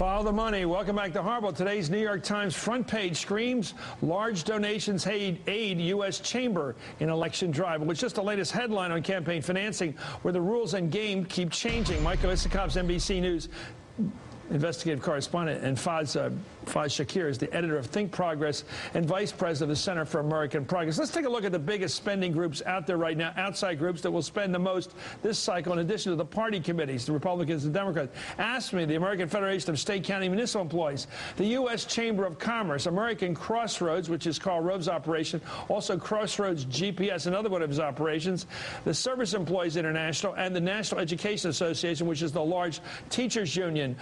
Follow the money. Welcome back to Hardball. Today's New York Times front page screams large donations aid U.S. chamber in election drive. It was just the latest headline on campaign financing, where the rules and game keep changing. Michael Isakov's NBC News investigative correspondent, and Faiz Shakir is the editor of Think Progress and vice president of the Center for American Progress. Let's take a look at the biggest spending groups out there right now, outside groups that will spend the most this cycle, in addition to the party committees, the Republicans and Democrats. AFSCME, the American Federation of State, County, and Municipal Employees, the U.S. Chamber of Commerce, American Crossroads, which is Karl Rove's operation, also Crossroads GPS, another one of his operations, the Service Employees International, and the National Education Association, which is the large teachers union.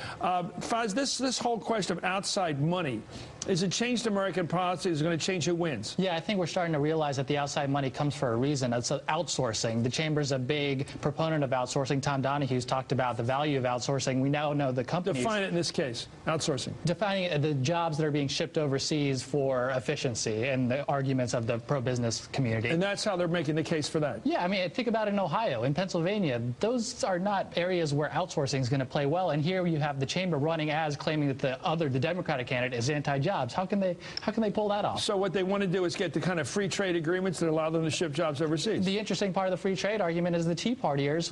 Faiz, this whole question of outside money, is it changed American policy? Is it going to change who wins? Yeah, I think we're starting to realize that the outside money comes for a reason. It's outsourcing. The Chamber's a big proponent of outsourcing. Tom Donohue's talked about the value of outsourcing. We now know the companies... Define it in this case, outsourcing. Defining the jobs that are being shipped overseas for efficiency and the arguments of the pro-business community. And that's how they're making the case for that. Yeah, I mean, think about it in Ohio, in Pennsylvania. Those are not areas where outsourcing is going to play well. And here you have the Chamber running as claiming that the Democratic candidate is anti-jobs. How can they pull that off? So what they want to do is get the kind of free trade agreements that allow them to ship jobs overseas. The interesting part of the free trade argument is the Tea Partiers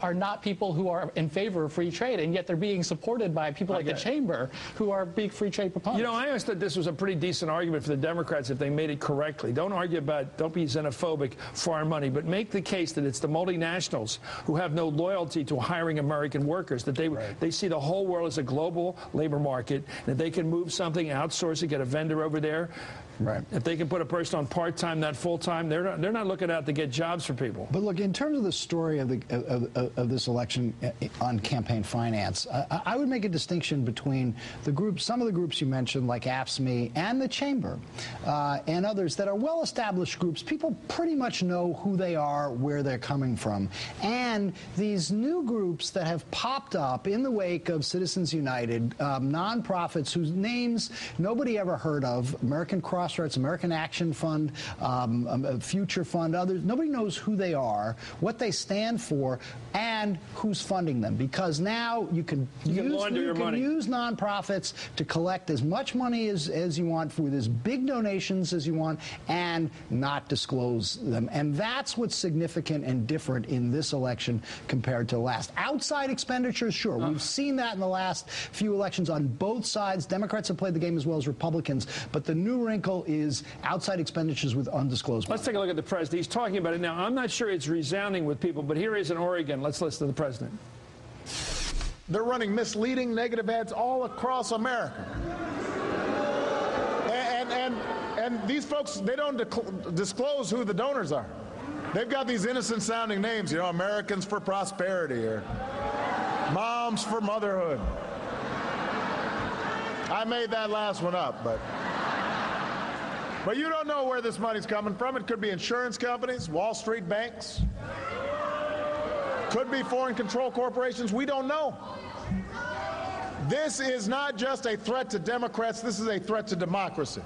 are not people who are in favor of free trade, and yet they're being supported by people like the Chamber who are big free trade proponents. You know, I always thought this was a pretty decent argument for the Democrats if they made it correctly. Don't argue about, don't be xenophobic, foreign money, but make the case that it's the multinationals who have no loyalty to hiring American workers, that they see the whole world as a global labor market, that they can move something, outsource it, get a vendor over there. Right. If they can put a person on part-time, not full-time, they're not looking out to get jobs for people. But look, in terms of the story of this election on campaign finance, I would make a distinction between the groups, some of the groups you mentioned, like AFSCME and the Chamber, and others that are well-established groups. People pretty much know who they are, where they're coming from, and these new groups that have popped up in the wake of Citizens United, nonprofits whose names nobody ever heard of, American Crossroads, American Action Fund, Future Fund, others. Nobody knows who they are, what they stand for, and who's funding them. Because now you can use nonprofits to collect as much money as you want, with as big donations as you want, and not disclose them. And that's what's significant and different in this election compared to the last. Outside expenditures, sure. We've seen that in the last few elections on both sides. Democrats have played the game as well as Republicans. But the new wrinkle is outside expenditures with undisclosed money. Let's take a look at the president. He's talking about it now. I'm not sure it's resounding with people, but here he is in Oregon. Let's listen to the president. They're running misleading, negative ads all across America. And these folks, they don't disclose who the donors are. They've got these innocent-sounding names, you know, Americans for Prosperity or Moms for Motherhood. I made that last one up, but you don't know where this money's coming from. It could be insurance companies, Wall Street banks, could be foreign control corporations. We don't know. This is not just a threat to Democrats. This is a threat to democracy.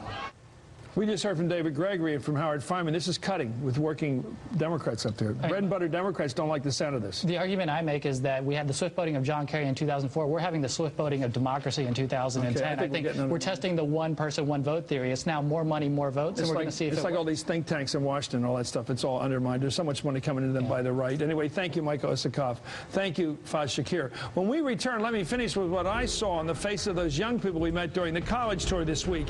We just heard from David Gregory and from Howard Fineman. This is cutting with working Democrats up there. Bread and butter Democrats don't like the sound of this. The argument I make is that we had the swift voting of John Kerry in 2004. We're having the swift voting of democracy in 2010. Okay, I think we're testing the one person, one vote theory. It's now more money, more votes, and we're going to see if it's like all these think tanks in Washington and all that stuff. It's all undermined. There's so much money coming into them by the right. Anyway, thank you, Michael Isikoff. Thank you, Faiz Shakir. When we return, let me finish with what I saw on the face of those young people we met during the college tour this week.